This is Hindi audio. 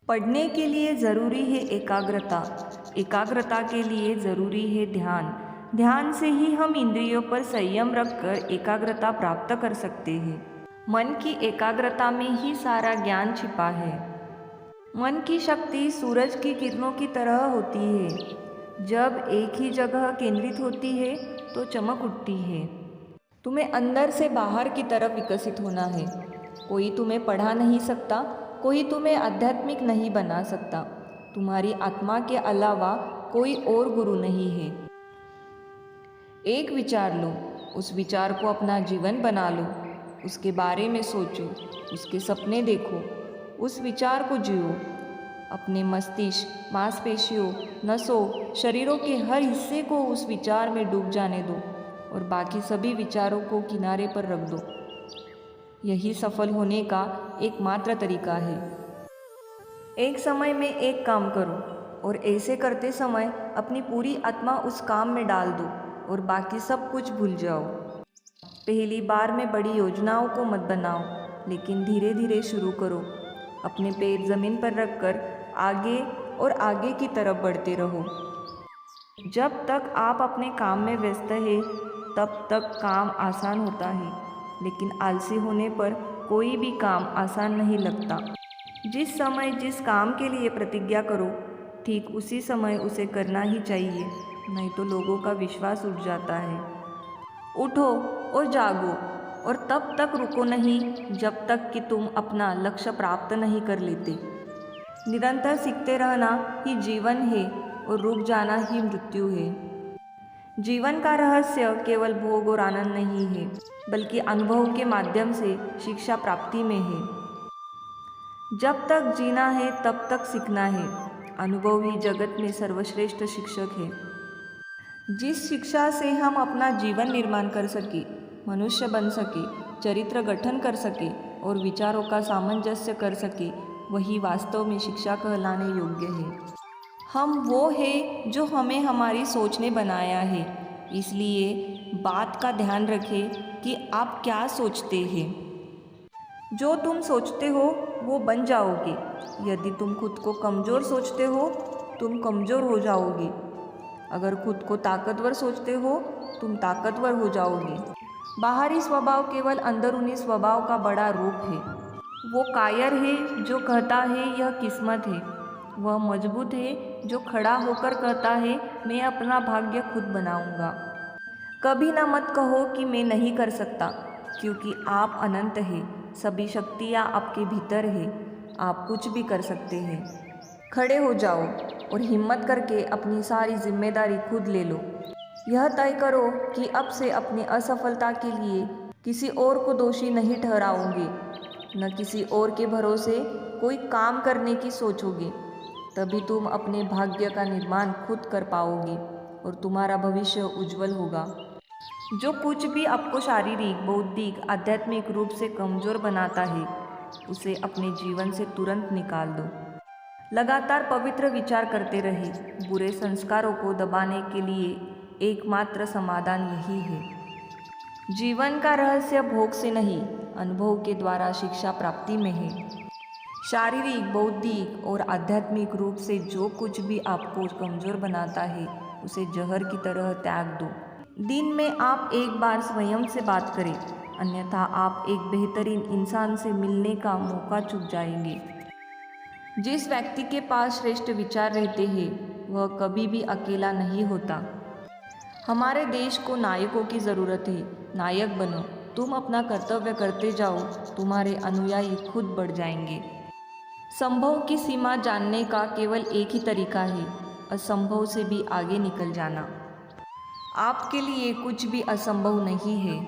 पढ़ने के लिए ज़रूरी है एकाग्रता, एकाग्रता के लिए ज़रूरी है ध्यान। ध्यान से ही हम इंद्रियों पर संयम रखकर एकाग्रता प्राप्त कर सकते हैं। मन की एकाग्रता में ही सारा ज्ञान छिपा है। मन की शक्ति सूरज की किरणों की तरह होती है। जब एक ही जगह केंद्रित होती है तो चमक उठती है। तुम्हें अंदर से बाहर की तरफ विकसित होना है। कोई तुम्हें पढ़ा नहीं सकता, कोई तुम्हें आध्यात्मिक नहीं बना सकता। तुम्हारी आत्मा के अलावा कोई और गुरु नहीं है। एक विचार लो, उस विचार को अपना जीवन बना लो। उसके बारे में सोचो, उसके सपने देखो, उस विचार को जियो। अपने मस्तिष्क, मांसपेशियों, नसों, शरीरों के हर हिस्से को उस विचार में डूब जाने दो और बाकी सभी विचारों को किनारे पर रख दो। यही सफल होने का एकमात्र तरीका है। एक समय में एक काम करो और ऐसे करते समय अपनी पूरी आत्मा उस काम में डाल दो और बाकी सब कुछ भूल जाओ। पहली बार में बड़ी योजनाओं को मत बनाओ, लेकिन धीरे धीरे शुरू करो। अपने पैर जमीन पर रखकर आगे और आगे की तरफ बढ़ते रहो। जब तक आप अपने काम में व्यस्त हैं, तब तक काम आसान होता है, लेकिन आलसी होने पर कोई भी काम आसान नहीं लगता। जिस समय जिस काम के लिए प्रतिज्ञा करो, ठीक उसी समय उसे करना ही चाहिए, नहीं तो लोगों का विश्वास उठ जाता है। उठो और जागो, और तब तक रुको नहीं जब तक कि तुम अपना लक्ष्य प्राप्त नहीं कर लेते। निरंतर सीखते रहना ही जीवन है और रुक जाना ही मृत्यु है। जीवन का रहस्य केवल भोग और आनंद नहीं है, बल्कि अनुभव के माध्यम से शिक्षा प्राप्ति में है। जब तक जीना है तब तक सीखना है। अनुभव ही जगत में सर्वश्रेष्ठ शिक्षक है। जिस शिक्षा से हम अपना जीवन निर्माण कर सके, मनुष्य बन सके, चरित्र गठन कर सके और विचारों का सामंजस्य कर सके, वही वास्तव में शिक्षा कहलाने योग्य है। हम वो है जो हमें हमारी सोच ने बनाया है, इसलिए बात का ध्यान रखें कि आप क्या सोचते हैं। जो तुम सोचते हो वो बन जाओगे। यदि तुम खुद को कमज़ोर सोचते हो, तुम कमज़ोर हो जाओगे। अगर खुद को ताकतवर सोचते हो, तुम ताकतवर हो जाओगे। बाहरी स्वभाव केवल अंदरूनी स्वभाव का बड़ा रूप है। वो कायर है जो कहता है यह किस्मत है। वह मजबूत है जो खड़ा होकर कहता है मैं अपना भाग्य खुद बनाऊंगा। कभी ना मत कहो कि मैं नहीं कर सकता, क्योंकि आप अनंत हैं। सभी शक्तियाँ आपके भीतर है। आप कुछ भी कर सकते हैं। खड़े हो जाओ और हिम्मत करके अपनी सारी जिम्मेदारी खुद ले लो। यह तय करो कि अब से अपनी असफलता के लिए किसी और को दोषी नहीं ठहराओगे, न किसी और के भरोसे कोई काम करने की सोचोगे। तभी तुम अपने भाग्य का निर्माण खुद कर पाओगे और तुम्हारा भविष्य उज्जवल होगा। जो कुछ भी आपको शारीरिक, बौद्धिक, आध्यात्मिक रूप से कमज़ोर बनाता है, उसे अपने जीवन से तुरंत निकाल दो। लगातार पवित्र विचार करते रहे। बुरे संस्कारों को दबाने के लिए एकमात्र समाधान यही है। जीवन का रहस्य भोग से नहीं, अनुभव के द्वारा शिक्षा प्राप्ति में है। शारीरिक, बौद्धिक और आध्यात्मिक रूप से जो कुछ भी आपको कमज़ोर बनाता है, उसे जहर की तरह त्याग दो। दिन में आप एक बार स्वयं से बात करें, अन्यथा आप एक बेहतरीन इंसान से मिलने का मौका चूक जाएंगे। जिस व्यक्ति के पास श्रेष्ठ विचार रहते हैं, वह कभी भी अकेला नहीं होता। हमारे देश को नायकों की ज़रूरत है। नायक बनो। तुम अपना कर्तव्य करते जाओ, तुम्हारे अनुयायी खुद बढ़ जाएंगे। संभव की सीमा जानने का केवल एक ही तरीका है, असंभव से भी आगे निकल जाना। आपके लिए कुछ भी असंभव नहीं है।